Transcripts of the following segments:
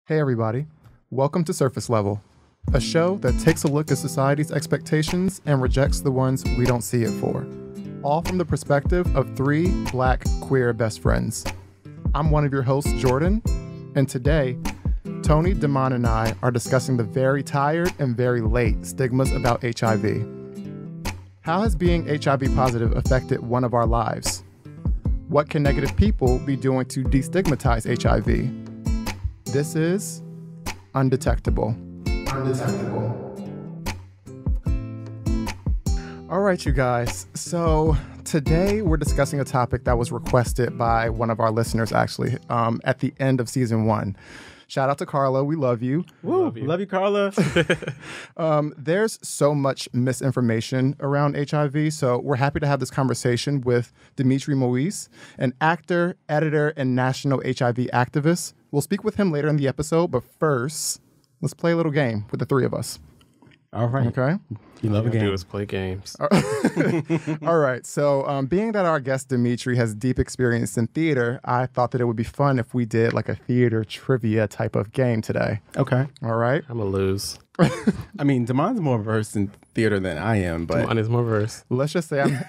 Hey everybody, welcome to Surface Level, a show that takes a look at society's expectations and rejects the ones we don't see it for. All from the perspective of three Black queer best friends. I'm one of your hosts, Jordan, and today, Tony, Damon, and I are discussing the very tired and very late stigmas about HIV. How has being HIV positive affected one of our lives? What can negative people be doing to destigmatize HIV? This is Undetectable. All right, you guys. So today we're discussing a topic that was requested by one of our listeners, actually, at the end of season 1. Shout out to Carla. We love you. Woo, love you, Carla. There's so much misinformation around HIV, so we're happy to have this conversation with Dimitri Moïse, an actor, editor, and national HIV activist. We'll speak with him later in the episode, but first, let's play a little game with the three of us. All right. Okay? You love a game. Do is play games. All right. So being that our guest Dimitri has deep experience in theater, I thought that it would be fun if we did like a theater trivia type of game today. Okay. All right. I'm going to lose. I mean, Damon's more versed in theater than I am, but Damon is more versed. Let's just say I'm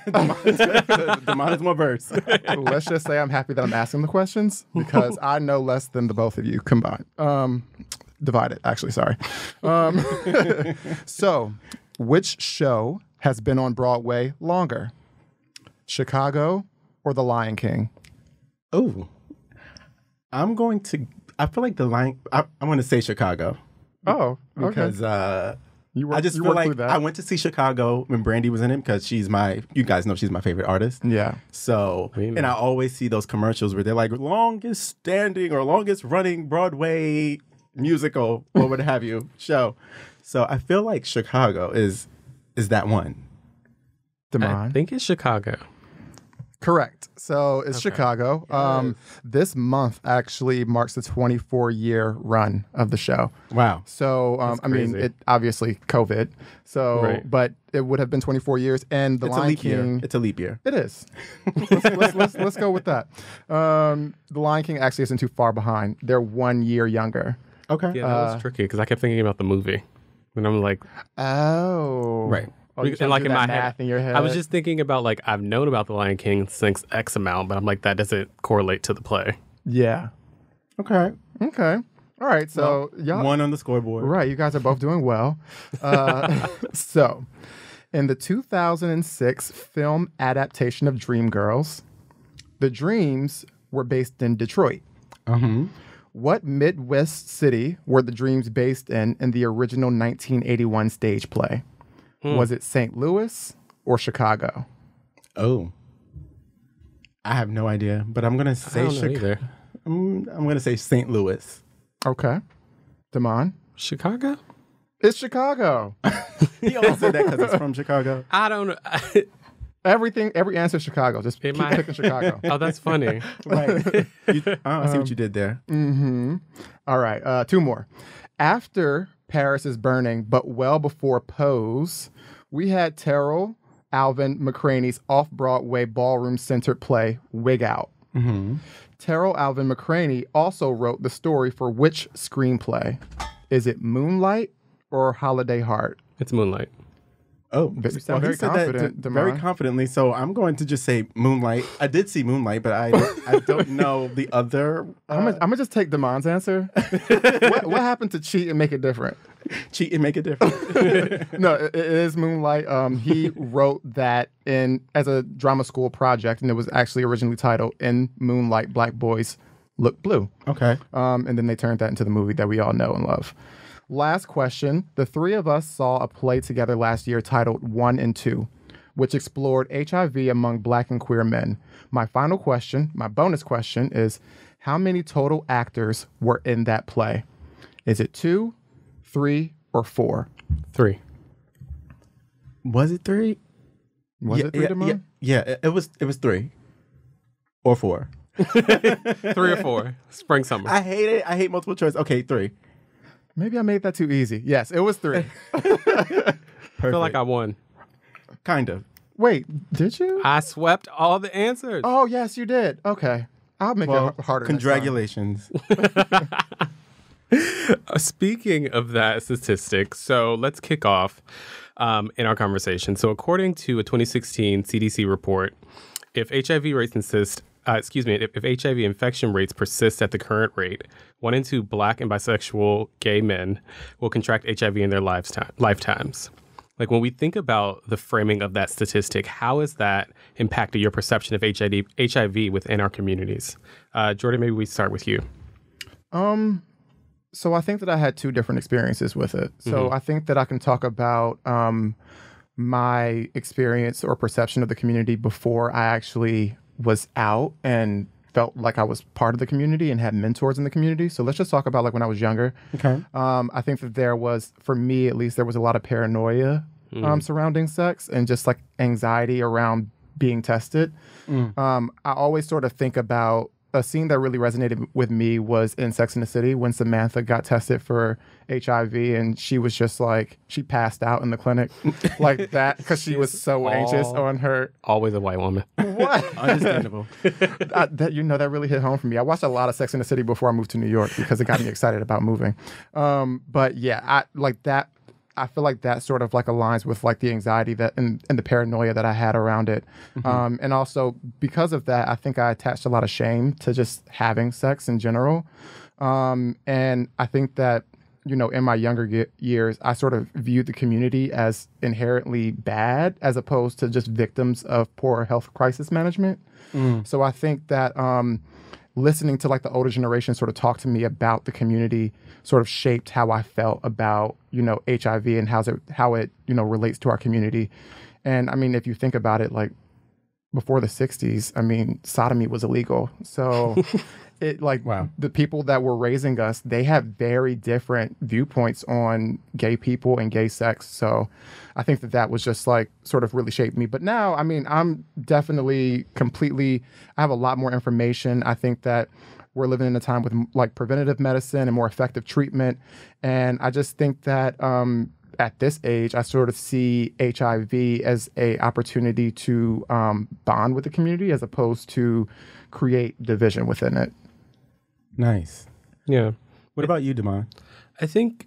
Damon is more versed. let's just say I'm happy that I'm asking the questions because I know less than the both of you combined. Divided, actually, sorry. So, which show has been on Broadway longer? Chicago or The Lion King? Oh, I feel like I'm going to say Chicago. Oh, okay. Because I just feel like I went to see Chicago when Brandy was in it because you guys know she's my favorite artist. Yeah. So, and I always see those commercials where they're like longest standing or longest running Broadway musical or what have you show. So I feel like Chicago is that one. Damon? I think it's Chicago. Correct. So it's Chicago. Yes. This month actually marks the 24-year run of the show. Wow. So, I mean, it obviously COVID. So, Right. but it would have been 24 years. And The Lion King. It's a leap year. It is. Let's go with that. The Lion King actually isn't too far behind. They're 1 year younger. Okay. Yeah, that was tricky because I kept thinking about the movie. And I'm like, Oh. Right. Oh, you and like in my math head, in your head. I was just thinking about like, I've known about The Lion King since X amount, but I'm like, that doesn't correlate to the play. Yeah. Okay. Okay. All right. So, y'all. One on the scoreboard. Right. You guys are both doing well. So, in the 2006 film adaptation of Dreamgirls, the Dreams were based in Detroit. Uh-huh. What Midwest city were the Dreams based in the original 1981 stage play? Was it St. Louis or Chicago? Oh. I have no idea, but I'm going to say Chicago. I'm going to say St. Louis. Okay. Damon? Chicago? It's Chicago. He always said that because it's from Chicago. I don't know. Every answer is Chicago. Just keep picking Chicago. Oh, that's funny. Right. I see what you did there. Mm-hmm. All right. 2 more. After Paris is Burning, but well before Pose, we had Terrell Alvin McCraney's off-Broadway ballroom-centered play, Wig Out. Mm-hmm. Terrell Alvin McCraney also wrote the story for which screenplay? Is it Moonlight or Holiday Heart? It's Moonlight. Oh, You sound very he said confident, that very Damon. confidently. So I'm going to just say Moonlight. I did see Moonlight, but I don't know the other. I'm gonna just take Damon's answer. what happened to cheat and make it different? Cheat and make it different. No, it is Moonlight. He wrote that as a drama school project, and it was actually originally titled "In Moonlight, Black Boys Look Blue." Okay. And then they turned that into the movie that we all know and love. Last question. The three of us saw a play together last year titled 1 and 2, which explored HIV among Black and queer men. My final question, my bonus question, is how many total actors were in that play? Is it 2, 3, or 4? 3. Was it 3? Was it 3, Damon? Yeah, it was 3 or 4. 3 or 4. Spring, summer. I hate it. I hate multiple choice. Okay, 3. Maybe I made that too easy. Yes, it was 3. Perfect. I feel like I won. Kind of. Wait, did you? I swept all the answers. Oh, yes, you did. Okay. I'll make it harder. Congratulations. Speaking of that statistic, so let's kick off in our conversation. So according to a 2016 CDC report, if HIV rates if HIV infection rates persist at the current rate, 1 in 2 Black and bisexual gay men will contract HIV in their lifetimes. Like, when we think about the framing of that statistic, how has that impacted your perception of HIV within our communities? Jordan, maybe we start with you. So I think that I had 2 different experiences with it. So I think that I can talk about my experience or perception of the community before I actually was out and felt like I was part of the community and had mentors in the community. So let's just talk about like when I was younger. Okay. I think that there was, for me at least, there was a lot of paranoia surrounding sex and just like anxiety around being tested. I always sort of think about a scene that really resonated with me was in Sex and the City when Samantha got tested for HIV and she was just like, she passed out in the clinic like that because she was so anxious on her. Always a white woman. What? Understandable. That really hit home for me. I watched a lot of Sex and the City before I moved to New York because it got me excited about moving. But yeah, I feel like that sort of like aligns with like the anxiety that and the paranoia that I had around it. And also because of that, I think I attached a lot of shame to just having sex in general. And I think that, you know, in my younger years, I sort of viewed the community as inherently bad as opposed to just victims of poor health crisis management. So I think that listening to like the older generation sort of talk to me about the community sort of shaped how I felt about, you know, HIV and how it, you know, relates to our community. And I mean, if you think about it, like before the 60s, I mean, sodomy was illegal. So it like the people that were raising us, they have very different viewpoints on gay people and gay sex. So I think that was just like sort of really shaped me. But now, I mean, I'm definitely I have a lot more information. I think that we're living in a time with like preventative medicine and more effective treatment. And I just think that at this age, I sort of see HIV as a opportunity to bond with the community as opposed to create division within it. Nice. Yeah. What about you, Damon? I think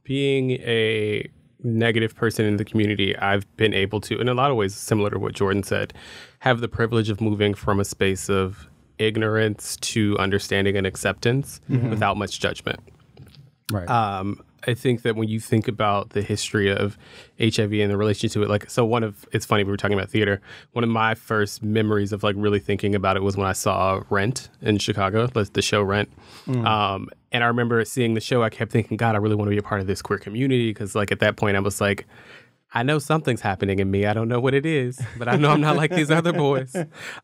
being a negative person in the community, I've been able to, in a lot of ways, similar to what Jordan said, have the privilege of moving from a space of ignorance to understanding and acceptance without much judgment. Right. I think that when you think about the history of HIV and the relation to it, like, so it's funny, we were talking about theater. One of my first memories of like really thinking about it was when I saw Rent in Chicago, the show Rent. And I remember seeing the show, I kept thinking, God, I really want to be a part of this queer community. Cause like at that point I was like, I know something's happening in me. I don't know what it is, but I know I'm not like these other boys.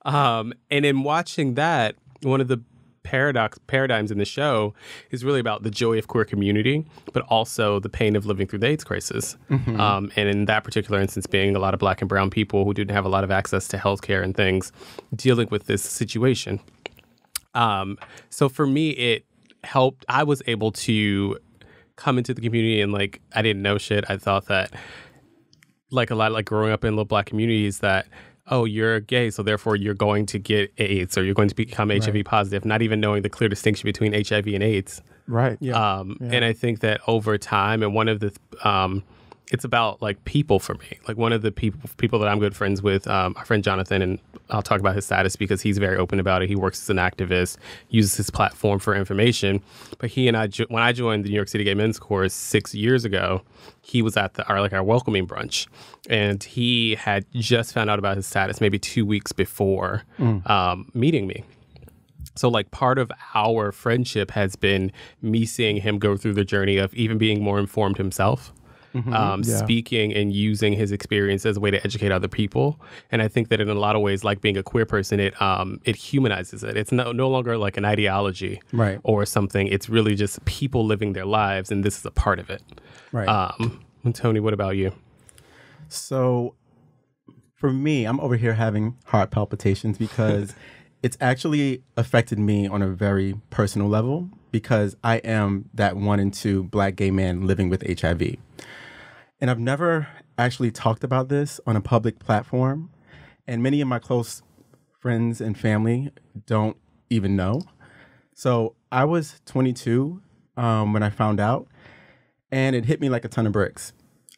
And in watching that, one of the paradigms in the show is really about the joy of queer community, but also the pain of living through the AIDS crisis. And in that particular instance, being a lot of Black and brown people who didn't have a lot of access to healthcare and things, dealing with this situation. So for me, it helped. I was able to come into the community and like, I didn't know shit. I thought that like a lot, like growing up in little Black communities that, oh, you're gay, so therefore you're going to get AIDS or you're going to become HIV positive, not even knowing the clear distinction between HIV and AIDS. Right. Yeah. And I think that over time, and one of the, it's about like people for me. Like one of the people that I'm good friends with, our friend Jonathan, and I'll talk about his status because he's very open about it. He works as an activist, uses his platform for information. But he and I, when I joined the New York City Gay Men's Chorus 6 years ago, he was at our welcoming brunch, and he had just found out about his status maybe 2 weeks before meeting me. So like part of our friendship has been me seeing him go through the journey of even being more informed himself. Speaking and using his experience as a way to educate other people. And I think that in a lot of ways, like being a queer person, it humanizes it. It's no longer like an ideology or something. It's really just people living their lives, and this is a part of it. Right. And Tony, what about you? So for me, I'm over here having heart palpitations because it's actually affected me on a very personal level because I am that 1 in 2 Black gay man living with HIV. And I've never actually talked about this on a public platform. And many of my close friends and family don't even know. So I was 22 when I found out, and it hit me like a ton of bricks.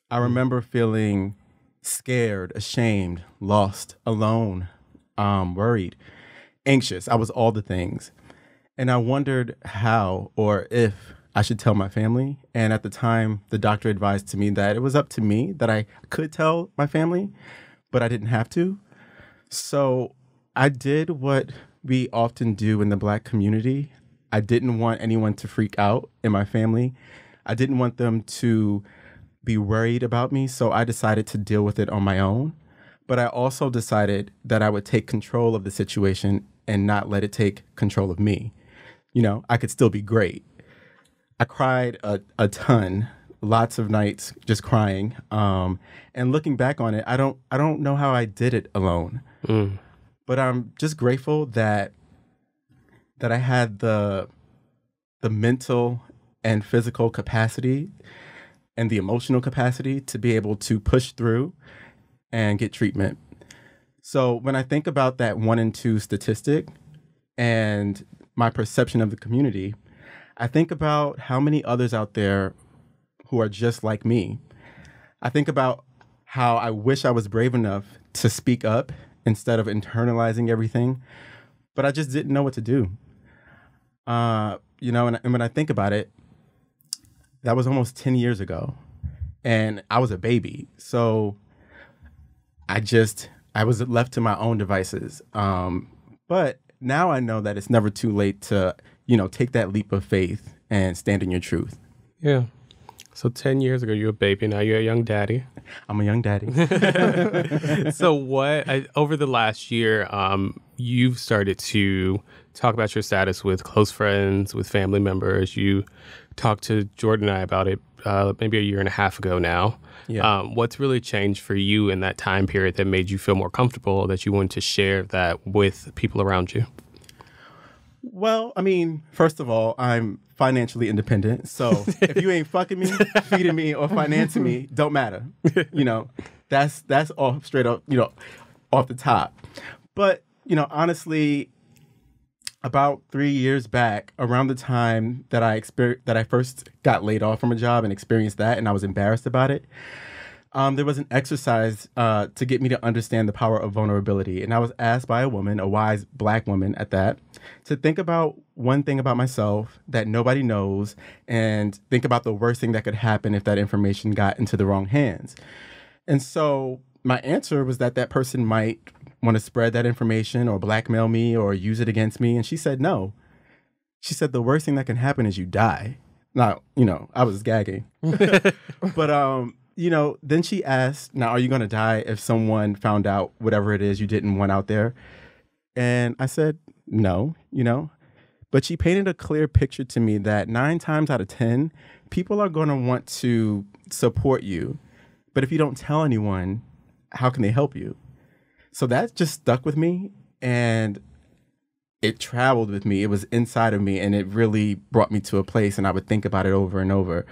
I remember feeling scared, ashamed, lost, alone, worried, anxious. I was all the things. And I wondered how or if I should tell my family. And at the time, the doctor advised to me that it was up to me, that I could tell my family, but I didn't have to. So I did what we often do in the Black community. I didn't want anyone to freak out in my family. I didn't want them to be worried about me. So I decided to deal with it on my own. But I also decided that I would take control of the situation and not let it take control of me. You know, I could still be great. I cried a ton, lots of nights just crying. And looking back on it, I don't know how I did it alone. But I'm just grateful that I had the mental and physical capacity and the emotional capacity to be able to push through and get treatment. So when I think about that 1 in 2 statistic and my perception of the community, I think about how many others out there who are just like me. I think about how I wish I was brave enough to speak up instead of internalizing everything, but I just didn't know what to do. You know, and when I think about it, that was almost 10 years ago, and I was a baby. So I was left to my own devices. But now I know that it's never too late to, you know, take that leap of faith and stand in your truth. Yeah. So 10 years ago, you were a baby. Now you're a young daddy. I'm a young daddy. So over the last year, you've started to talk about your status with close friends, with family members. You talked to Jordan and I about it maybe a year and a half ago now. Yeah. What's really changed for you in that time period that made you feel more comfortable, that you wanted to share that with people around you? Well, I mean, first of all, I'm financially independent. So if you ain't fucking me, feeding me, or financing me, don't matter. You know, that's all straight up, you know, off the top. But, you know, honestly, about 3 years back, around the time that I first got laid off from a job and experienced that, and I was embarrassed about it, there was an exercise to get me to understand the power of vulnerability. And I was asked by a woman, a wise Black woman at that, to think about one thing about myself that nobody knows and think about the worst thing that could happen if that information got into the wrong hands. And so my answer was that person might want to spread that information or blackmail me or use it against me. And she said, no. She said, the worst thing that can happen is you die. Now, you know, I was gagging. But, you know, then she asked, now, are you going to die if someone found out whatever it is you didn't want out there? And I said, no, you know. But she painted a clear picture to me that 9 times out of 10, people are going to want to support you. But if you don't tell anyone, how can they help you? So that just stuck with me, and it traveled with me. It was inside of me, and it really brought me to a place, and I would think about it over and over.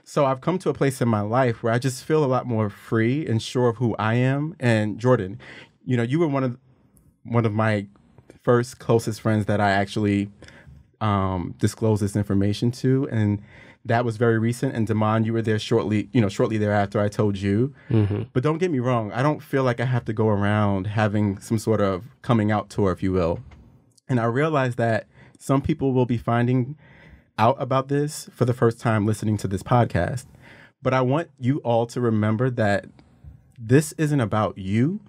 So I've come to a place in my life where I just feel a lot more free and sure of who I am. And Jordan, you know, you were one of my first closest friends that I actually disclosed this information to, and that was very recent. And Damon, you were there shortly thereafter I told you. Mm-hmm. But don't get me wrong, I don't feel like I have to go around having some sort of coming out tour, if you will. And I realize that some people will be finding out about this for the first time listening to this podcast. But I want you all to remember that this isn't about you.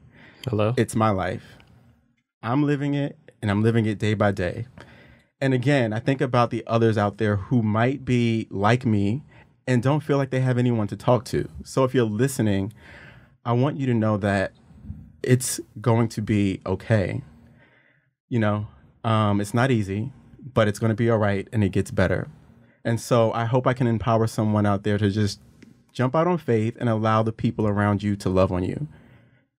Hello? It's my life. I'm living it, and I'm living it day by day. And again, I think about the others out there who might be like me and don't feel like they have anyone to talk to. So if you're listening, I want you to know that it's going to be okay. You know, it's not easy, but it's going to be all right, and it gets better. And so I hope I can empower someone out there to just jump out on faith and allow the people around you to love on you.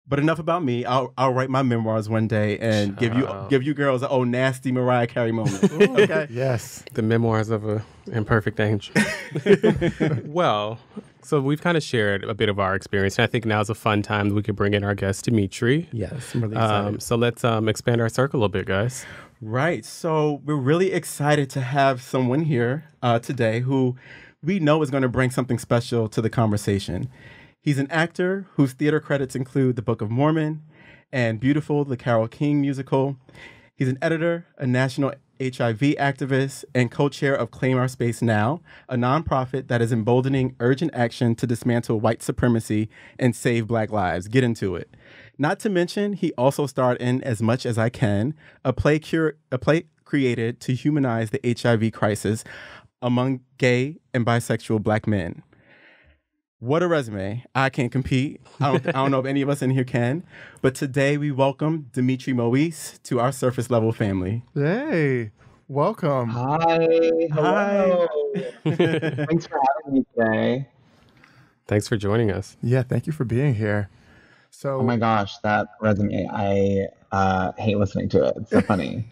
But enough about me. I'll write my memoirs one day and give you girls an old nasty Mariah Carey moment. Okay. Yes. The memoirs of an imperfect angel. Well, so we've kind of shared a bit of our experience, and I think now's a fun time that we could bring in our guest, Dimitri. Yes, I'm really excited. So let's expand our circle a bit, guys. Right. So we're really excited to have someone here today who we know is going to bring something special to the conversation. He's an actor whose theater credits include The Book of Mormon and Beautiful, the Carole King musical. He's an editor, a national HIV activist, and co-chair of Claim Our Space Now, a nonprofit that is emboldening urgent action to dismantle white supremacy and save Black lives. Get into it. Not to mention, he also starred in As Much as I Can, a play created to humanize the HIV crisis among gay and bisexual Black men. What a resume. I can't compete. I don't know if any of us in here can. But today we welcome Dimitri Moïse to our surface level family. Hey, welcome. Hi. Hello. Thanks for having me today. Thanks for joining us. Yeah, thank you for being here. So, Oh my gosh, that resume. I hate listening to it. It's so funny.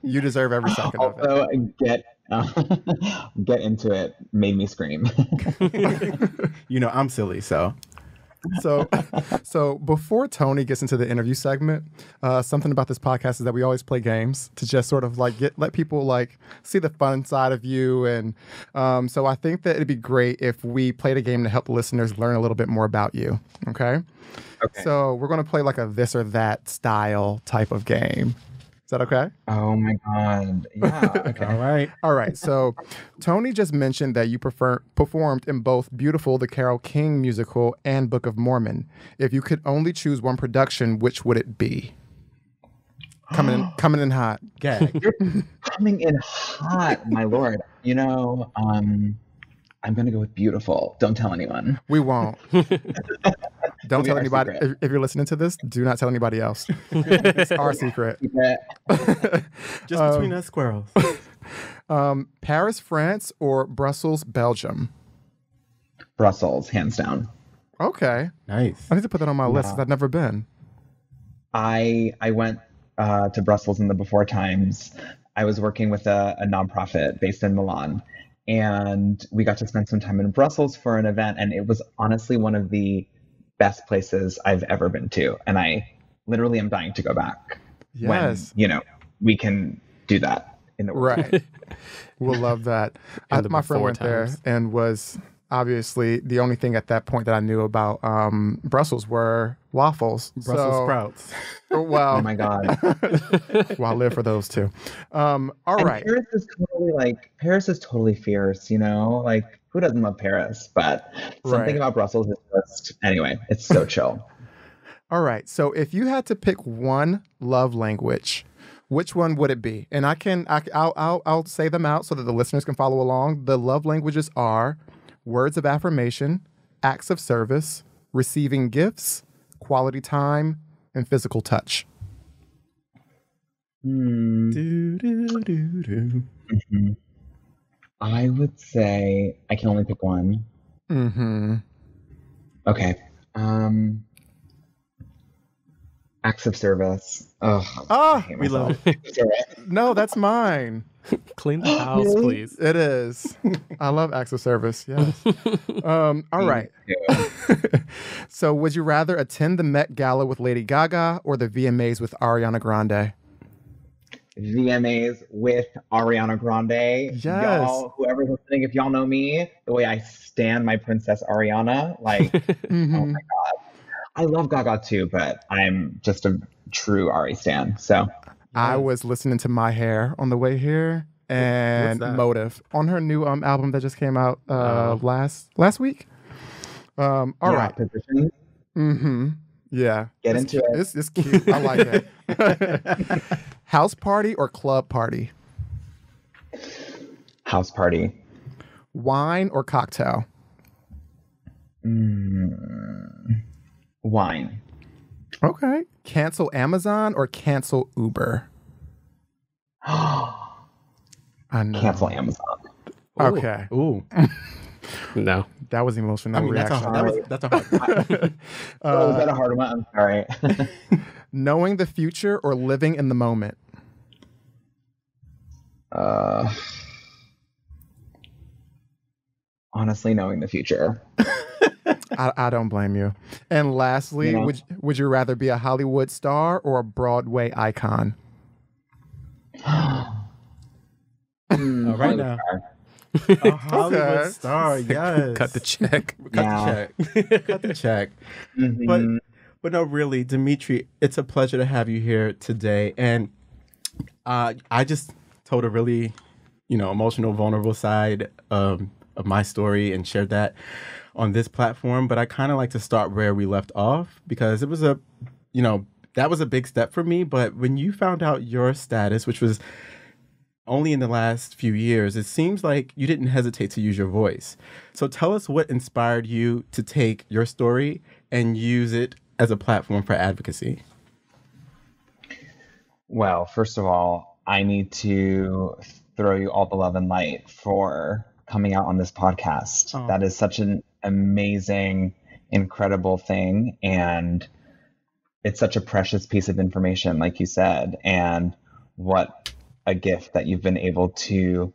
you deserve every second of it. Also, get into it made me scream. You know, I'm silly, so. So before Tony gets into the interview segment, something about this podcast is that we always play games to just sort of like let people like see the fun side of you. And so I think that it'd be great if we played a game to help the listeners learn a little bit more about you. Okay. So we're going to play like a this or that style type of game. Is that okay? Oh my God. Yeah. Okay. All right. So Tony just mentioned that you performed in both Beautiful, the Carole King musical, and Book of Mormon. If you could only choose one production, which would it be? Coming in hot. Gag. You're coming in hot, my lord. You know, I'm going to go with Beautiful. Don't tell anyone. We won't. Don't tell anybody. If you're listening to this, do not tell anybody else. It's our secret. Just between us squirrels. Paris, France, or Brussels, Belgium? Brussels, hands down. Okay. Nice. I need to put that on my list because I've never been. I went to Brussels in the before times. I was working with a nonprofit based in Milan. And we got to spend some time in Brussels for an event. And it was honestly one of the best places I've ever been to. And I literally am dying to go back. Yes. When, we can do that in the world. Right. We'll love that. My friend went there and was obviously the only thing at that point that I knew about Brussels were waffles. Brussels sprouts. Well, oh my God. Well, I live for those too. All right. Paris is totally fierce, like who doesn't love Paris? But something about Brussels is just, anyway, it's so chill. All right. So if you had to pick one love language, which one would it be? And I'll say them out so that the listeners can follow along. The love languages are words of affirmation, acts of service, receiving gifts, quality time, and physical touch. Mm-hmm. I would say I can only pick one. Mm-hmm. Okay. Acts of service. We love it. No, that's mine. Clean the house, please. It is. I love acts of service. Yes. All right. So would you rather attend the Met Gala with Lady Gaga or the VMAs with Ariana Grande? VMAs with Ariana Grande. Yes. Y'all, whoever's listening, if y'all know me, the way I stan my Princess Ariana, like, Mm-hmm. Oh my God. I love Gaga too, but I'm just a true Ari stan. So I was listening to My Hair on the way here and Motive on her new album that just came out last week. All right. Position. Mm-hmm. Yeah. Get into it. It's cute. I like it. House party or club party? House party. Wine or cocktail? Wine. Okay. Cancel Amazon or cancel Uber? I know. Cancel Amazon. Okay. Ooh. No. That was emotional reaction. That's a hard one. Was that a hard one? I'm sorry. Knowing the future or living in the moment? Honestly, knowing the future. I don't blame you. And lastly, would you rather be a Hollywood star or a Broadway icon? right now. A Hollywood star, yes. Cut the check. Cut the check. Cut the check. Mm-hmm. But no, really, Dimitri, it's a pleasure to have you here today. And I just told a really, emotional, vulnerable side of my story and shared that on this platform. But I kind of like to start where we left off, because it was that was a big step for me. But when you found out your status, which was only in the last few years, it seems like you didn't hesitate to use your voice. So tell us what inspired you to take your story and use it as a platform for advocacy. Well, first of all, I need to throw you all the love and light for coming out on this podcast. Oh. That is such an amazing, incredible thing. And it's such a precious piece of information, like you said. And what a gift that you've been able to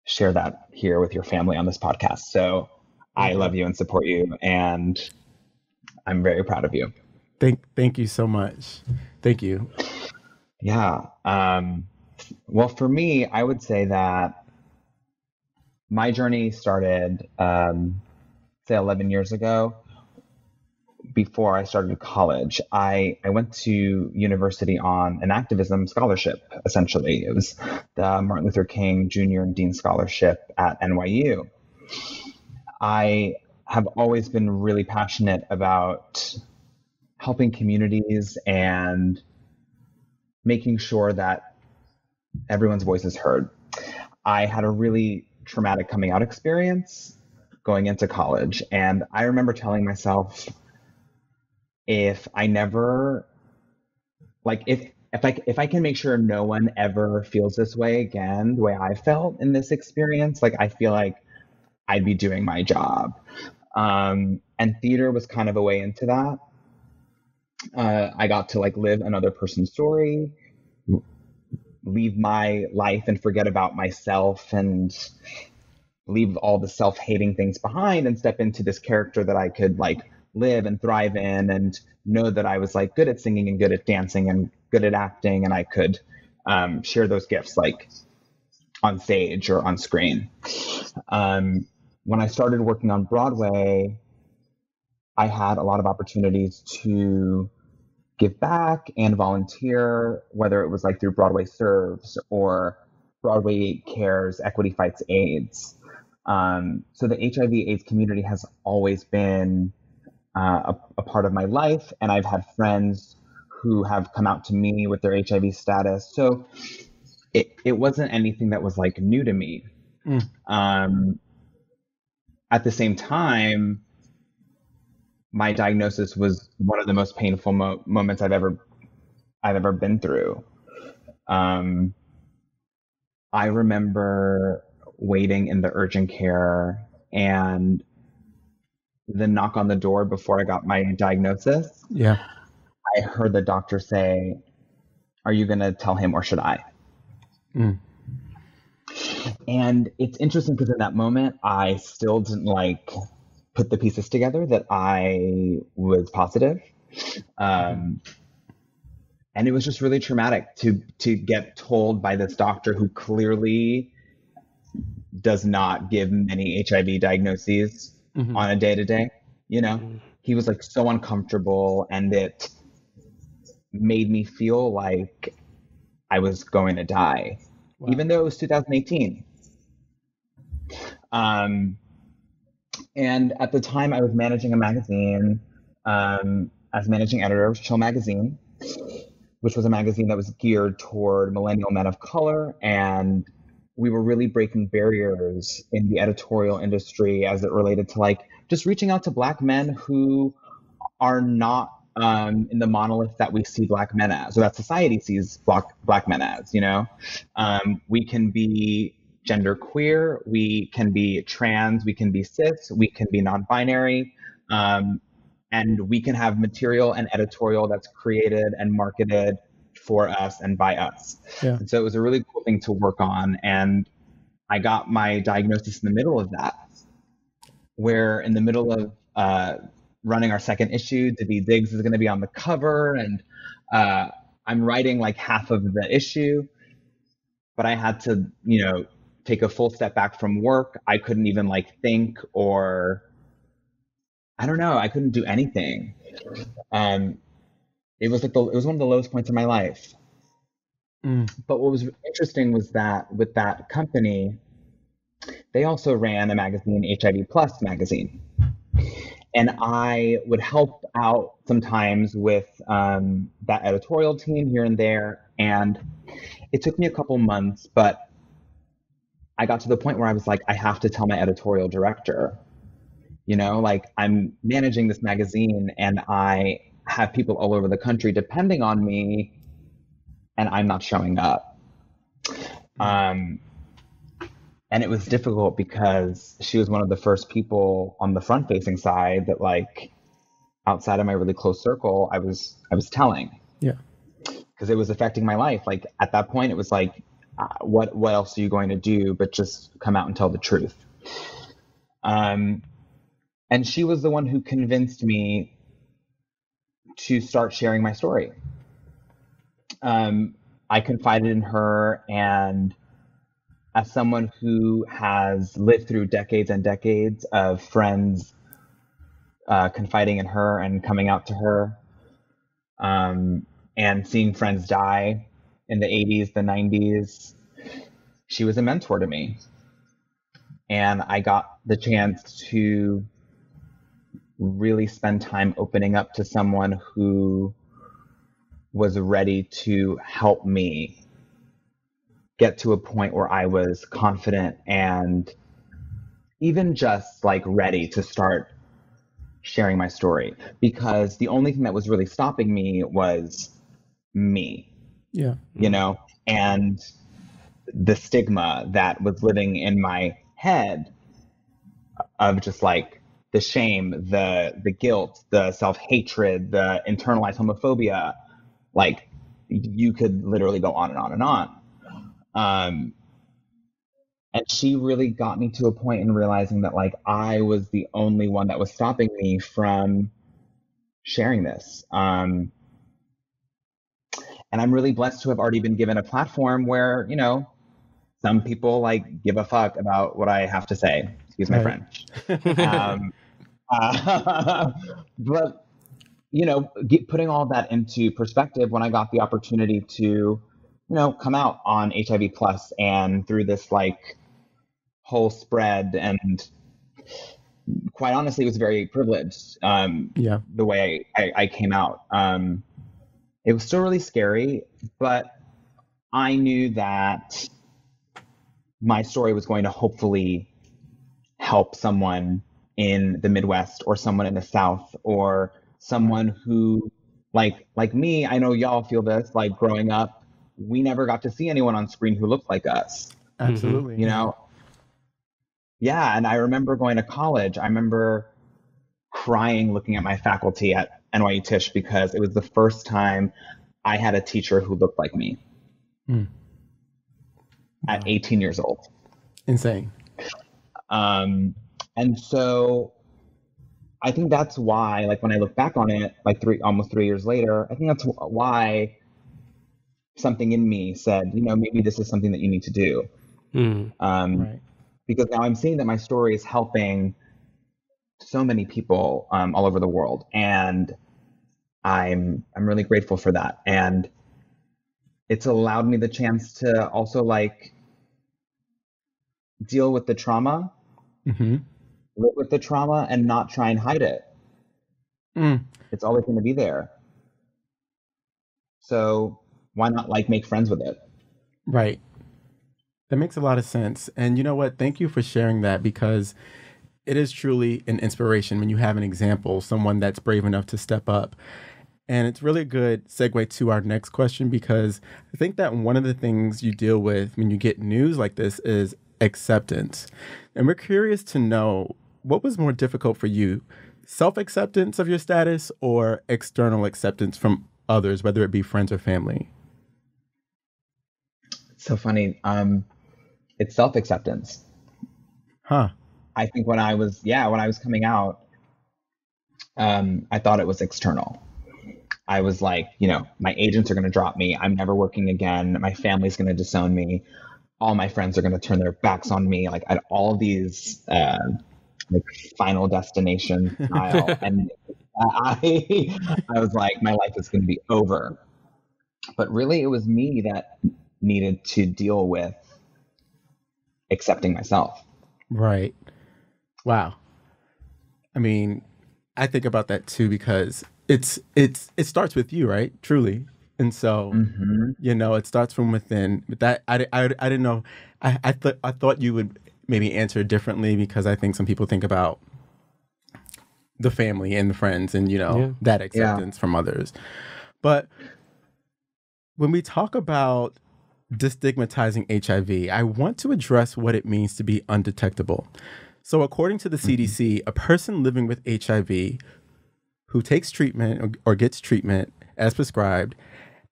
share that here with your family on this podcast. So I love you and support you, and I'm very proud of you. Thank you so much. Thank you. Yeah. Well, for me, I would say that my journey started, say 11 years ago. Before I started college, I went to university on an activism scholarship, essentially. It was the Martin Luther King Jr. and Dean Scholarship at NYU. I have always been really passionate about helping communities and making sure that everyone's voice is heard. I had a really traumatic coming out experience going into college, and I remember telling myself, if I never, if I can make sure no one ever feels this way again, the way I felt in this experience, I feel like I'd be doing my job. And theater was kind of a way into that. I got to live another person's story, leave my life and forget about myself and leave all the self-hating things behind and step into this character that I could live and thrive in, and know that I was good at singing and good at dancing and good at acting, and I could share those gifts on stage or on screen. When I started working on Broadway, I had a lot of opportunities to give back and volunteer, whether it was through Broadway Serves or Broadway Cares, Equity Fights AIDS. So the HIV/AIDS community has always been a part of my life, and I've had friends who have come out to me with their HIV status. So it wasn't anything that was new to me. At the same time, my diagnosis was one of the most painful moments I've ever been through. I remember waiting in the urgent care, and the knock on the door before I got my diagnosis. Yeah. I heard the doctor say, "Are you going to tell him, or should I?" And it's interesting because in that moment, I still didn't put the pieces together that I was positive. And it was just really traumatic to get told by this doctor, who clearly does not give many HIV diagnoses on a day-to-day. He was so uncomfortable, and it made me feel like I was going to die. Wow. Even though it was 2018. And at the time I was managing a magazine, as managing editor of Chill Magazine, which was a magazine that was geared toward millennial men of color, and we were really breaking barriers in the editorial industry as it related to just reaching out to Black men who are not in the monolith that we see Black men as, or that society sees Black men as. We can be genderqueer, we can be trans, we can be cis, we can be non-binary, and we can have material and editorial that's created and marketed for us and by us. Yeah. And so it was a really cool thing to work on. And I got my diagnosis in the middle of that, where in the middle of running our second issue, Daveed Diggs is going to be on the cover, and I'm writing half of the issue, but I had to, take a full step back from work. I couldn't even like think, or I don't know. I couldn't do anything. It was like it was one of the lowest points in my life. But what was interesting was that with that company, they also ran a magazine, HIV Plus magazine. And I would help out sometimes with that editorial team here and there. And it took me a couple months, but I got to the point where I was like, I have to tell my editorial director, you know, like I'm managing this magazine and I have people all over the country depending on me and I'm not showing up. And it was difficult because she was one of the first people on the front facing side that like outside of my really close circle, I was telling. Yeah. Because it was affecting my life. Like at that point, it was like, what else are you going to do but just come out and tell the truth? And she was the one who convinced me to start sharing my story. I confided in her, and as someone who has lived through decades and decades of friends confiding in her and coming out to her, and seeing friends die in the 80s, the 90s, she was a mentor to me. And I got the chance to really spend time opening up to someone who was ready to help me get to a point where I was confident and even just like ready to start sharing my story, because the only thing that was really stopping me was me. Yeah. You know, and the stigma that was living in my head of just like the shame, the guilt, the self-hatred, the internalized homophobia, like you could literally go on and on and on. And she really got me to a point in realizing that like I was the only one that was stopping me from sharing this. And I'm really blessed to have already been given a platform where, you know, some people like give a fuck about what I have to say. Excuse my French. But, you know, putting all of that into perspective, when I got the opportunity to, you know, come out on HIV Plus and through this like whole spread, and quite honestly, it was very privileged. The way I came out. It was still really scary, but I knew that my story was going to hopefully help someone in the Midwest or someone in the South or someone who, like me, I know y'all feel this, like growing up, we never got to see anyone on screen who looked like us. Absolutely. You know? Yeah, and I remember going to college. I remember crying looking at my faculty at NYU Tisch because it was the first time I had a teacher who looked like me at 18 years old. Insane. And so I think that's why, like when I look back on it, like almost 3 years later, I think that's why something in me said, you know, maybe this is something that you need to do. Right. Because now I'm seeing that my story is helping so many people all over the world, and I'm really grateful for that. And it's allowed me the chance to also like deal with the trauma, live with the trauma, and not try and hide it. It's always going to be there. So why not like make friends with it? Right. That makes a lot of sense. And you know what? Thank you for sharing that, because it is truly an inspiration when you have an example, someone that's brave enough to step up. And it's really a good segue to our next question, because I think that one of the things you deal with when you get news like this is acceptance. And we're curious to know, what was more difficult for you, self-acceptance of your status or external acceptance from others, whether it be friends or family? It's so funny. It's self-acceptance. Huh. I think when I was coming out, I thought it was external. I was like, you know, my agents are going to drop me. I'm never working again. My family's going to disown me. all my friends are going to turn their backs on me. Like I had all these like Final Destination style, and I was like, my life is going to be over. But really, it was me that needed to deal with accepting myself. Right. Wow. I mean, I think about that too because it starts with you, right? Truly. And so, you know, it starts from within. But that I didn't know. I thought you would maybe answer differently because I think some people think about the family and the friends and, you know, that acceptance from others. But when we talk about destigmatizing HIV, I want to address what it means to be undetectable. So according to the CDC, a person living with HIV who takes treatment or gets treatment as prescribed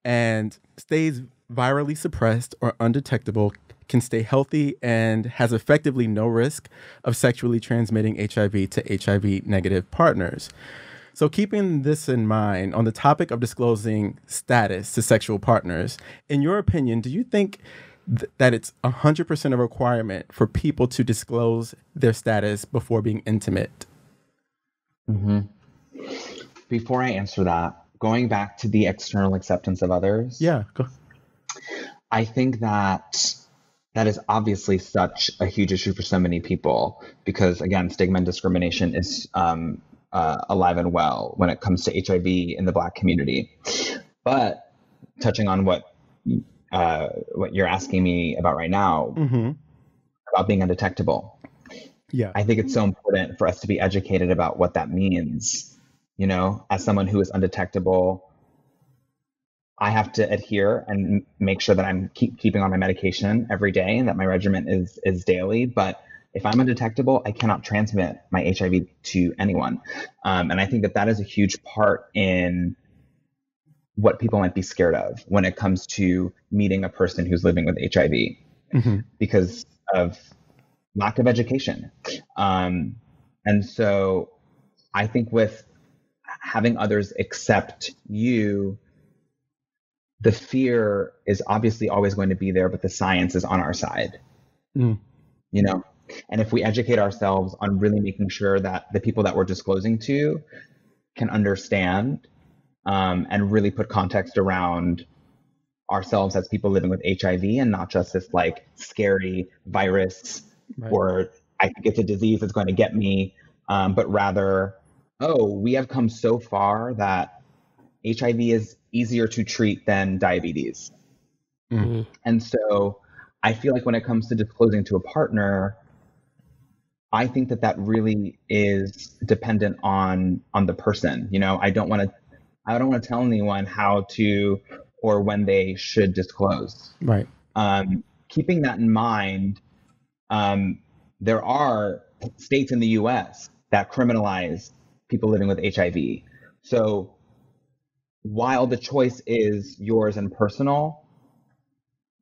and stays virally suppressed or undetectable can stay healthy and has effectively no risk of sexually transmitting HIV to HIV negative partners. So keeping this in mind, on the topic of disclosing status to sexual partners, in your opinion, do you think that it's 100% a requirement for people to disclose their status before being intimate? Before I answer that, going back to the external acceptance of others, Go. I think that is obviously such a huge issue for so many people because, again, stigma and discrimination is alive and well when it comes to HIV in the Black community. But touching on what you're asking me about right now, about being undetectable, I think it's so important for us to be educated about what that means. You know, as someone who is undetectable, I have to adhere and make sure that I'm keeping on my medication every day and that my regimen is daily. But if I'm undetectable, I cannot transmit my HIV to anyone. And I think that is a huge part in what people might be scared of when it comes to meeting a person who's living with HIV because of lack of education. And so I think with having others accept you, the fear is obviously always going to be there, but the science is on our side. You know? And if we educate ourselves on really making sure that the people that we're disclosing to can understand and really put context around ourselves as people living with HIV and not just this like scary virus or I think it's a disease that's going to get me, but rather, we have come so far that HIV is easier to treat than diabetes. And so I feel like when it comes to disclosing to a partner, I think that really is dependent on the person. You know, I don't want to tell anyone how to or when they should disclose. Right. Keeping that in mind, there are states in the US that criminalize people living with HIV. So while the choice is yours and personal,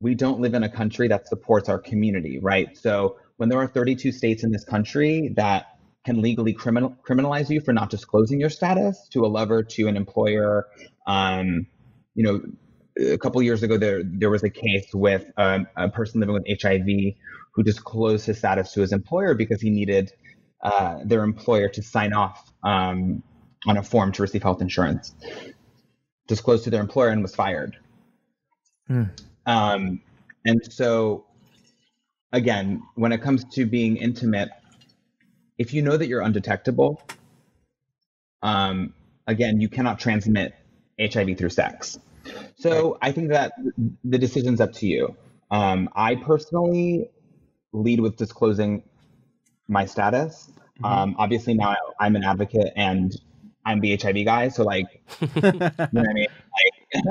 we don't live in a country that supports our community, right? So when there are 32 states in this country that can legally criminalize you for not disclosing your status to a lover, to an employer, you know, a couple years ago, there was a case with a person living with HIV who disclosed his status to his employer because he needed their employer to sign off on a form to receive health insurance. Disclosed to their employer and was fired. And so, again, when it comes to being intimate, if you know that you're undetectable, again, you cannot transmit HIV through sex. So I think that the decision's up to you. I personally lead with disclosing my status. Obviously now I'm an advocate and I'm the HIV guy. So like, you know what I mean?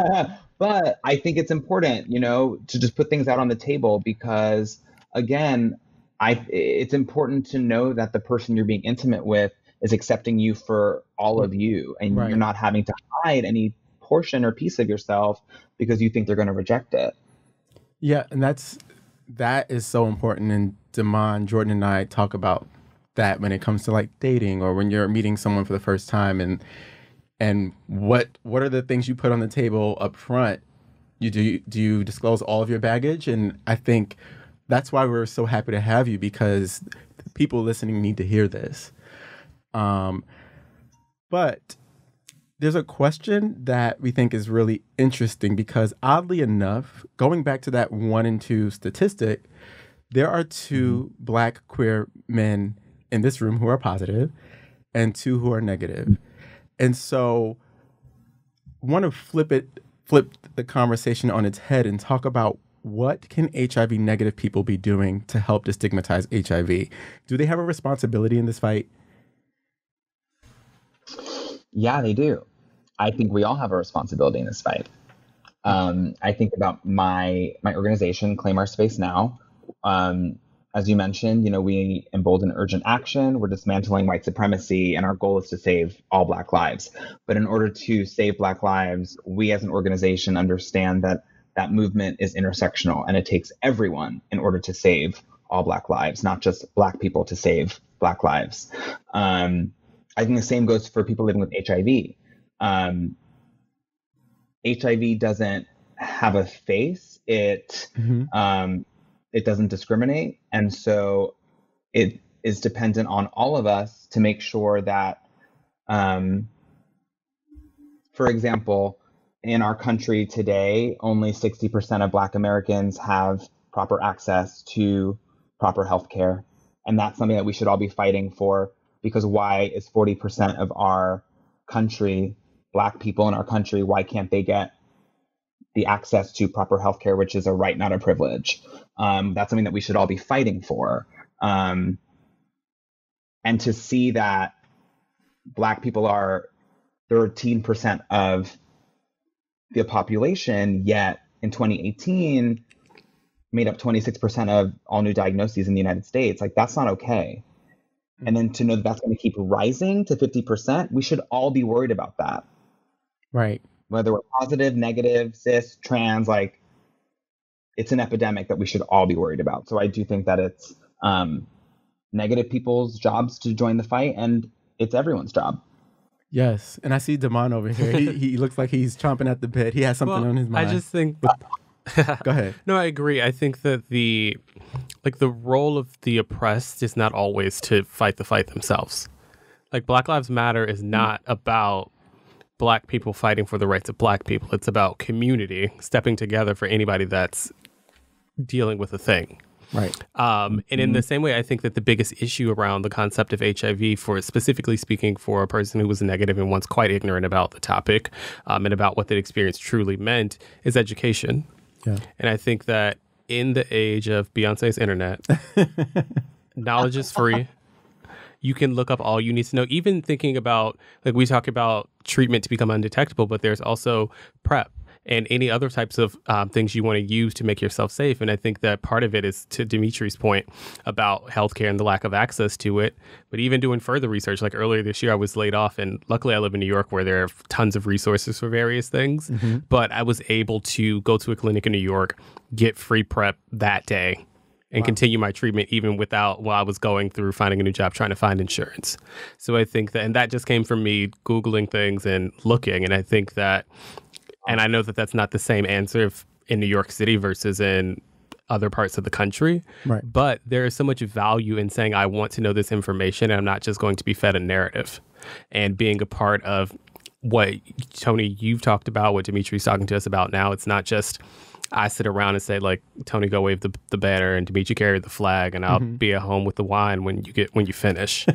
Like, but I think it's important, you know, to just put things out on the table because again, it's important to know that the person you're being intimate with is accepting you for all of you and you're not having to hide any portion or piece of yourself because you think they're going to reject it. Yeah, and that is so important. And Damon, Jordan, and I talk about that when it comes to like dating or when you're meeting someone for the first time, and what are the things you put on the table up front? Do you disclose all of your baggage? And I think that's why we're so happy to have you, because people listening need to hear this. But there's a question that we think is really interesting, because oddly enough, going back to that 1 in 2 statistic, there are 2 Black queer men in this room who are positive and 2 who are negative. And so I want to flip the conversation on its head and talk about, what can HIV negative people be doing to help destigmatize HIV? Do they have a responsibility in this fight? Yeah, they do. I think we all have a responsibility in this fight. I think about my organization, Claim Our Space Now. As you mentioned, we embolden urgent action. We're dismantling white supremacy, and our goal is to save all Black lives. But in order to save Black lives, we as an organization understand that that movement is intersectional, and it takes everyone in order to save all Black lives, not just Black people to save Black lives. I think the same goes for people living with HIV. HIV doesn't have a face. It doesn't discriminate. And so it is dependent on all of us to make sure that, for example, in our country today, only 60% of Black Americans have proper access to proper health care. And that's something that we should all be fighting for, because why is 40% of our country, Black people in our country, why can't they get the access to proper health care, which is a right, not a privilege? That's something that we should all be fighting for. And to see that Black people are 13% of the population, yet in 2018 made up 26% of all new diagnoses in the United States, like, that's not okay. And then to know that that's going to keep rising to 50%, we should all be worried about that. Right. Whether we're positive, negative, cis, trans, like, it's an epidemic that we should all be worried about. So I do think that it's negative people's jobs to join the fight, and it's everyone's job. Yes. And I see Damon over here. He looks like he's chomping at the bit. He has something on his mind. I just think... Go ahead. No, I agree. I think that the role of the oppressed is not always to fight the fight themselves. Like, Black Lives Matter is not about Black people fighting for the rights of Black people. It's about community stepping together for anybody that's dealing with a thing. Right. And in the same way, I think that the biggest issue around the concept of HIV, for specifically speaking for a person who was negative and once quite ignorant about the topic, and about what that experience truly meant, is education. Yeah. And I think that in the age of Beyonce's internet, knowledge is free. You can look up all you need to know. Even thinking about, like, we talk about treatment to become undetectable, but there's also PrEP and any other types of things you want to use to make yourself safe. And I think that part of it is, to Dimitri's point about healthcare and the lack of access to it. But even doing further research, like earlier this year, I was laid off, and luckily I live in New York where there are tons of resources for various things. Mm-hmm. But I was able to go to a clinic in New York, get free PrEP that day, and continue my treatment even while I was going through finding a new job, trying to find insurance. So I think that, and that just came from me Googling things and looking. And I think that, and I know that that's not the same answer in New York City versus in other parts of the country. Right. But there is so much value in saying, I want to know this information, and I'm not just going to be fed a narrative. And being a part of what, Tony, you've talked about, what Dimitri's talking to us about now, it's not just I sit around and say, like, Tony, go wave the banner, and Dimitri carry the flag, and I'll be at home with the wine when you finish.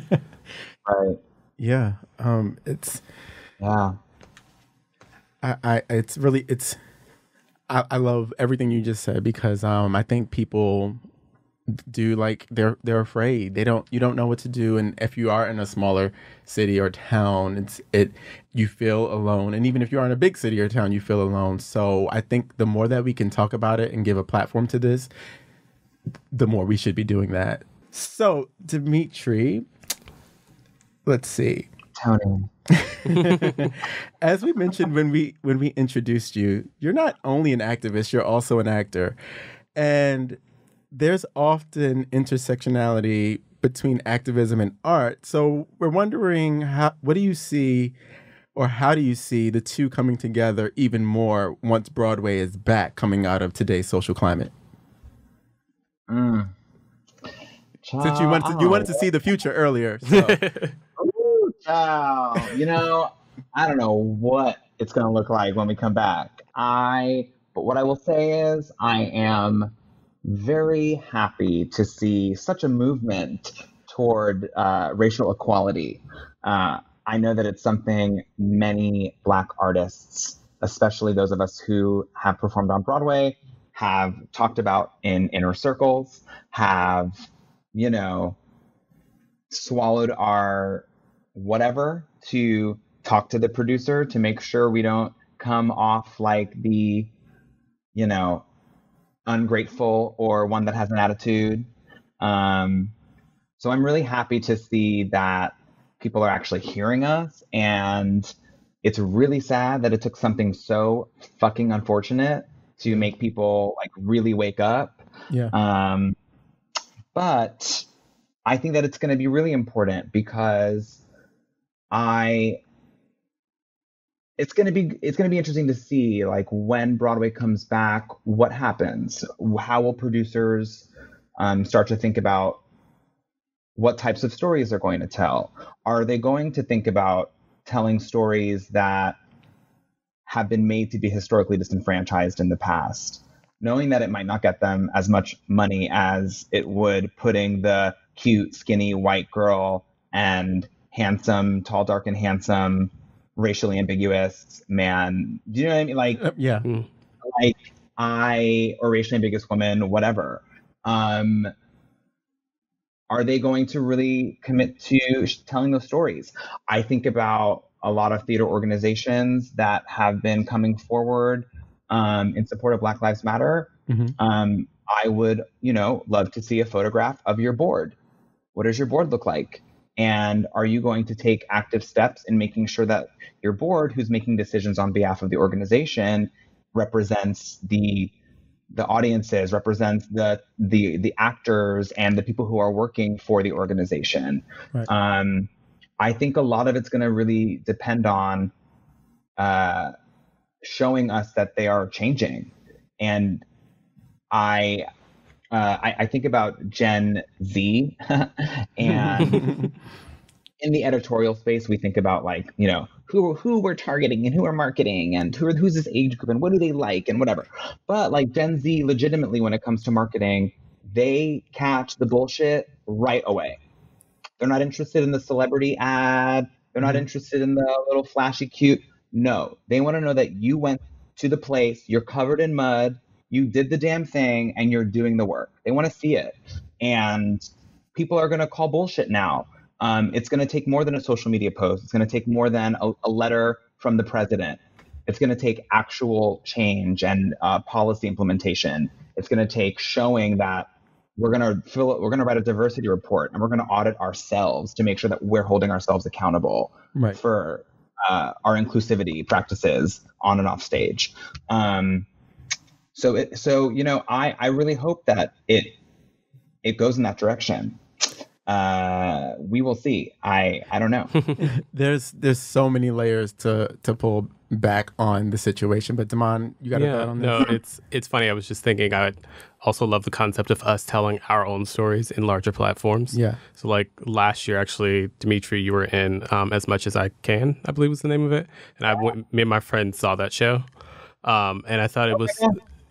Right. Yeah. I love everything you just said, because I think people do, like, they're afraid. You don't know what to do, and if you are in a smaller city or town, you feel alone. And even if you are in a big city or town, you feel alone. So I think the more that we can talk about it and give a platform to this, the more we should be doing that. So, Dimitri, let's see. Tony. As we mentioned when we introduced you, you're not only an activist, you're also an actor. And there's often intersectionality between activism and art. So we're wondering, what do you see, or how do you see the two coming together even more once Broadway is back, coming out of today's social climate? Mm. Since you wanted to, see the future earlier. So. Ooh, child. I don't know what it's going to look like when we come back. But what I will say is I am very happy to see such a movement toward racial equality. I know that it's something many Black artists, especially those of us who have performed on Broadway, have talked about in inner circles, have, swallowed our whatever to talk to the producer to make sure we don't come off like the, ungrateful or one that has an attitude. So I'm really happy to see that people are actually hearing us. And it's really sad that it took something so fucking unfortunate to make people like really wake up. Yeah. But I think that it's going to be really important because it's going to be interesting to see like when Broadway comes back, what happens? How will producers start to think about what types of stories they're going to tell? Are they going to think about telling stories that have been made to be historically disenfranchised in the past, knowing that it might not get them as much money as it would putting the cute, skinny white girl and handsome, tall, dark, and handsome, racially ambiguous man? Do you know what I mean? Like, yeah. Or racially ambiguous woman, whatever. Are they going to really commit to telling those stories? I think about a lot of theater organizations that have been coming forward in support of Black Lives Matter. Mm-hmm. I would, love to see a photograph of your board. What does your board look like? And are you going to take active steps in making sure that your board, who's making decisions on behalf of the organization, represents the audiences, represents the actors and the people who are working for the organization? Right. I think a lot of it's going to really depend on showing us that they are changing. And I think about Gen Z and in the editorial space, we think about like, who we're targeting and who we're marketing and who's this age group and what do they like and whatever. But like Gen Z, legitimately, when it comes to marketing, they catch the bullshit right away. They're not interested in the celebrity ad. They're not interested in the little flashy cute. No, they want to know that you went to the place, you're covered in mud, you did the damn thing, and you're doing the work. They want to see it. And people are going to call bullshit now. It's going to take more than a social media post. It's going to take more than a letter from the president. It's going to take actual change and policy implementation. It's going to take showing that we're going to write a diversity report and we're going to audit ourselves to make sure that we're holding ourselves accountable for our inclusivity practices on and off stage. So I really hope that it goes in that direction. We will see. I don't know. There's so many layers to pull back on the situation, but Damon, you got a thought on this? No, it's funny. I was just thinking I would also love the concept of us telling our own stories in larger platforms. Yeah. So like last year, actually, Dimitri, you were in As Much As I Can, I believe was the name of it. And me and my friend saw that show. And I thought it was...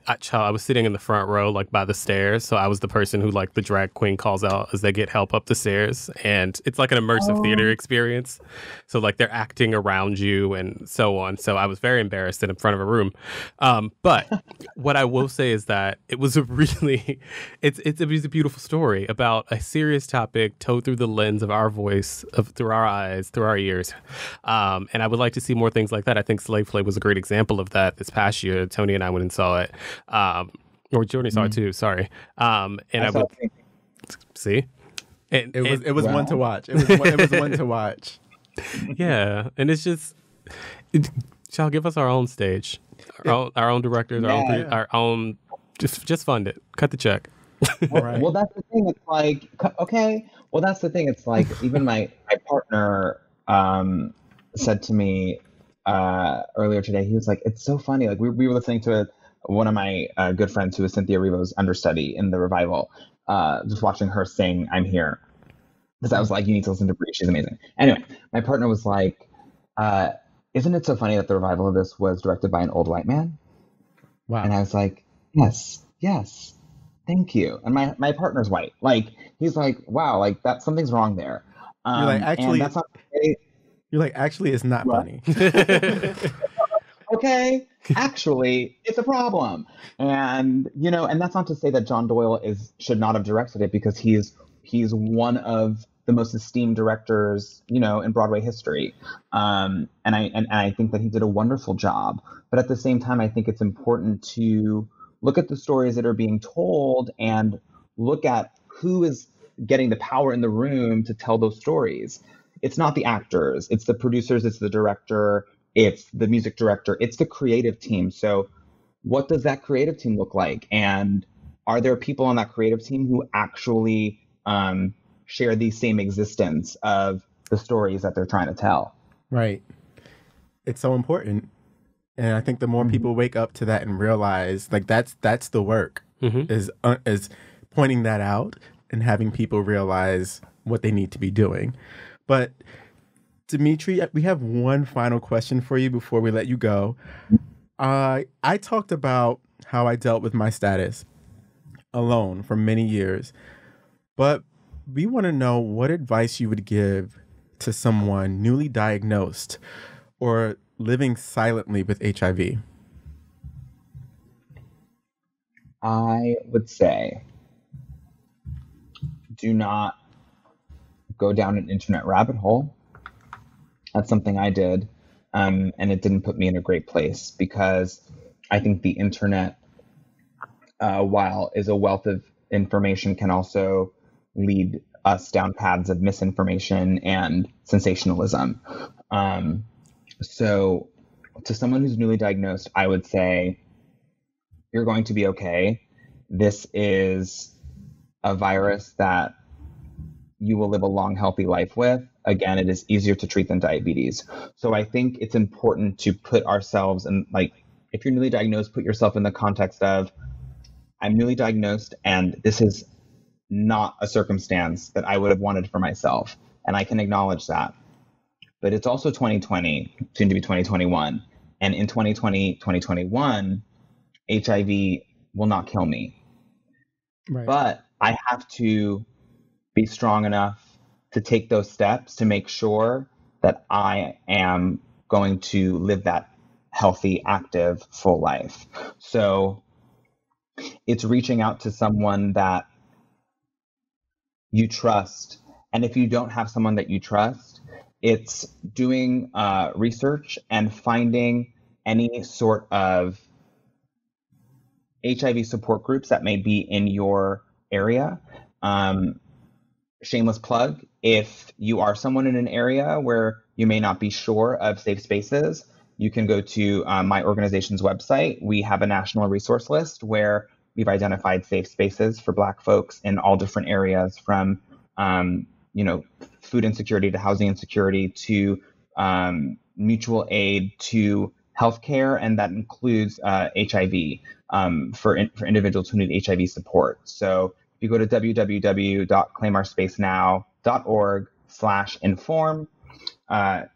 I was sitting in the front row, like by the stairs. So I was the person who like the drag queen calls out as they get help up the stairs. And it's like an immersive theater experience. So like they're acting around you and so on. So I was very embarrassed in front of a room. But what I will say is that it was a really, it was a beautiful story about a serious topic told through the lens of our voice, through our eyes, through our ears. And I would like to see more things like that. I think Slave Play was a great example of that this past year. Tony and I went and saw it. Or Jordan saw it too, sorry. And I would see. It was one to watch. It was one to watch. Yeah. And it's just shall give us our own stage. Our own directors, our own just fund it. Cut the check. Well, that's the thing. It's like, okay. Well, that's the thing. It's like even my partner said to me earlier today. He was like, "It's so funny. Like we were listening to one of my good friends who was Cynthia Erivo's understudy in the revival, just watching her sing I'm Here. Because I was like, you need to listen to Brie. She's amazing. Anyway, my partner was like, isn't it so funny that the revival of this was directed by an old white man? Wow. And I was like, yes, thank you. And my partner's white. Like, he's like, wow, like that something's wrong there. You're like, And actually, that's not to say, you're like, actually, it's not What? funny. okay, actually, it's a problem. And and that's not to say that John Doyle should not have directed it, because he's one of the most esteemed directors, in Broadway history. And I think that he did a wonderful job. But at the same time, I think it's important to look at the stories that are being told and look at who is getting the power in the room to tell those stories. It's not the actors, it's the producers, it's the director, it's the music director, it's the creative team. So what does that creative team look like? And are there people on that creative team who actually share the same existence of the stories that they're trying to tell? Right. It's so important. And I think the more people wake up to that and realize, like, that's the work, is pointing that out and having people realize what they need to be doing. But Dimitri, we have one final question for you before we let you go. I talked about how I dealt with my status alone for many years, but we want to know what advice you would give to someone newly diagnosed or living silently with HIV. I would say, do not go down an internet rabbit hole. That's something I did, and it didn't put me in a great place, because I think the internet, while is a wealth of information, can also lead us down paths of misinformation and sensationalism. So to someone who's newly diagnosed, I would say, you're going to be okay. This is a virus that you will live a long, healthy life with. Again, it is easier to treat than diabetes. So I think it's important to put ourselves in, like, if you're newly diagnosed, put yourself in the context of, I'm newly diagnosed and this is not a circumstance that I would have wanted for myself. And I can acknowledge that. But it's also 2020, soon to be 2021. And in 2020, 2021, HIV will not kill me. Right. But I have to be strong enough to take those steps to make sure that I am going to live that healthy, active, full life. So it's reaching out to someone that you trust. And if you don't have someone that you trust, it's doing research and finding any sort of HIV support groups that may be in your area. Shameless plug, if you are someone in an area where you may not be sure of safe spaces, you can go to my organization's website. We have a national resource list where we've identified safe spaces for Black folks in all different areas, from food insecurity to housing insecurity to mutual aid to healthcare, and that includes HIV for individuals who need HIV support. So if you go to www.claimoursspacenow.org/inform,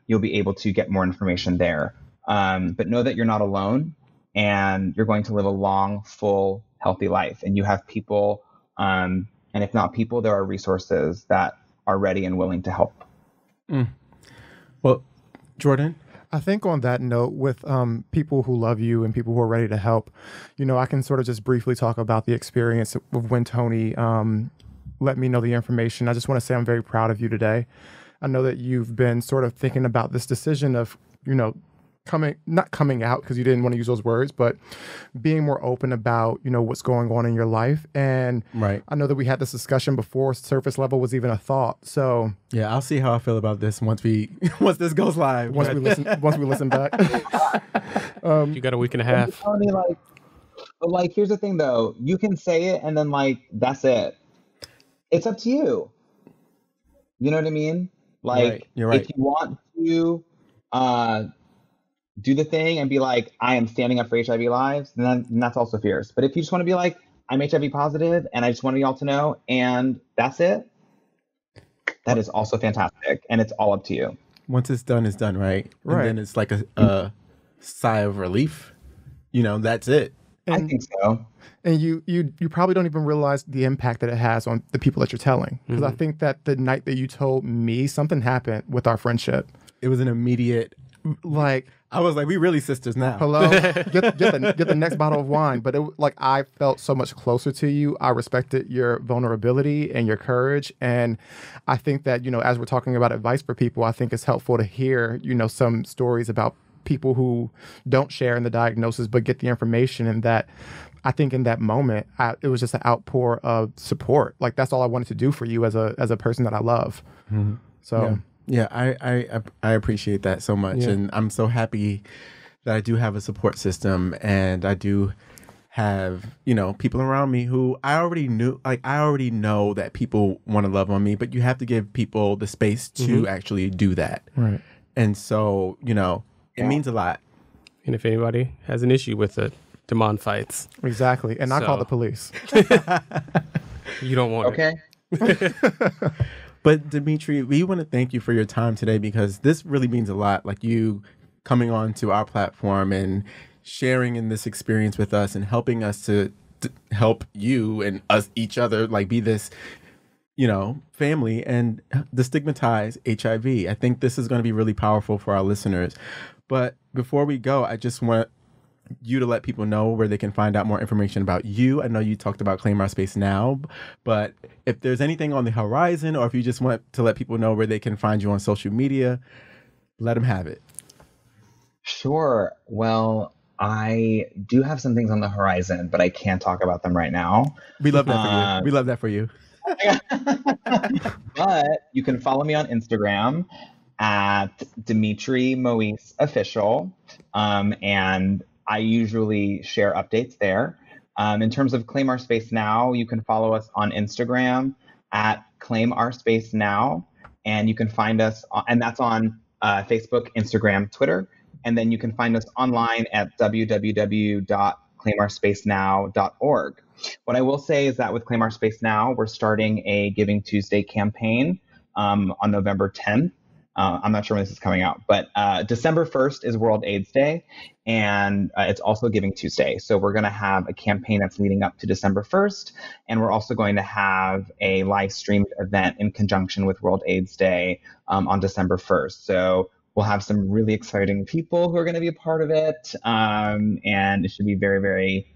you'll be able to get more information there. But know that you're not alone, and you're going to live a long, full, healthy life. And you have people, and if not people, there are resources that are ready and willing to help. Well, Jordan? I think on that note, with people who love you and people who are ready to help, I can sort of just briefly talk about the experience of when Tony let me know the information. I just want to say I'm very proud of you today. I know that you've been sort of thinking about this decision of, not coming out, because you didn't want to use those words, but being more open about, what's going on in your life. And right. I know that we had this discussion before surface level was even a thought. So yeah, I'll see how I feel about this once this goes live. Once we listen back. You got a week and a half. But here's the thing though, you can say it and then that's it. It's up to you. You know what I mean? Right. You're right. If you want to do the thing and be like, I am standing up for HIV lives, then that's also fierce. But if you just want to be like, I'm HIV positive and I just want y'all to know, and that's it, that is also fantastic. And it's all up to you. Once it's done, right? Right. And then it's like a sigh of relief. That's it. I think so. And you probably don't even realize the impact that it has on the people that you're telling. Because I think that the night that you told me, something happened with our friendship. It was an immediate, like, I was like, we really sisters now. hello, get the next bottle of wine. But I felt so much closer to you. I respected your vulnerability and your courage. And I think that, as we're talking about advice for people, I think it's helpful to hear, some stories about people who don't share in the diagnosis but get the information. And that I think in that moment, it was just an outpour of support. Like, that's all I wanted to do for you as a person that I love. Mm-hmm. So yeah, I appreciate that so much. Yeah. And I'm so happy that I do have a support system, and I do have, people around me who I already knew, like, I already know that people want to love on me, but you have to give people the space to actually do that. Right. And so, it means a lot. And if anybody has an issue with it, Damon fights. Exactly. And I call the police. You don't want it. Okay. But Dimitri, we want to thank you for your time today, because this really means a lot. Like, you coming on to our platform and sharing in this experience with us and helping us to help you and us, each other, like, be this, family and destigmatize HIV. I think this is going to be really powerful for our listeners. But before we go, I just want you to let people know where they can find out more information about you. I know you talked about Claim Our Space Now, but if there's anything on the horizon, or if you just want to let people know where they can find you on social media, let them have it. Sure. Well, I do have some things on the horizon, but I can't talk about them right now. We love that for you. We love that for you. But you can follow me on Instagram at Dimitri Moïse Official. And I usually share updates there. In terms of Claim Our Space Now, you can follow us on Instagram at Claim Our Space Now. And you can find us, and that's on Facebook, Instagram, Twitter. And then you can find us online at www.claimoursspacenow.org. What I will say is that with Claim Our Space Now, we're starting a Giving Tuesday campaign on November 10th. I'm not sure when this is coming out, but December 1st is World AIDS Day, and it's also Giving Tuesday. So we're going to have a campaign that's leading up to December 1st, and we're also going to have a live streamed event in conjunction with World AIDS Day on December 1st. So we'll have some really exciting people who are going to be a part of it, and it should be very, very,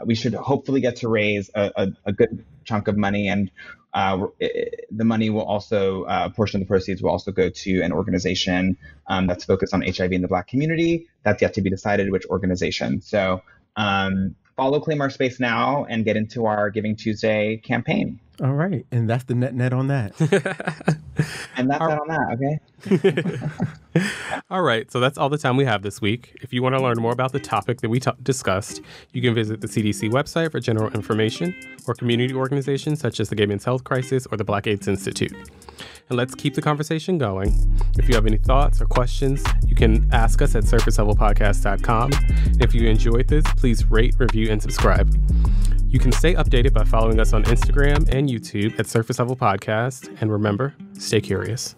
we should hopefully get to raise a good chunk of money, and the money will also, a portion of the proceeds will also go to an organization that's focused on HIV in the Black community. That's yet to be decided which organization. So follow Claim Our Space Now and get into our Giving Tuesday campaign. All right. And that's the net on that. And that's that on that, okay? All right, so that's all the time we have this week. If you want to learn more about the topic that we discussed, you can visit the CDC website for general information, or community organizations such as the Gay Men's Health Crisis or the Black AIDS Institute. And let's keep the conversation going. If you have any thoughts or questions, you can ask us at surfacelevelpodcast.com. And if you enjoyed this, please rate, review, and subscribe. You can stay updated by following us on Instagram and YouTube at Surface Level Podcast. And remember, stay curious.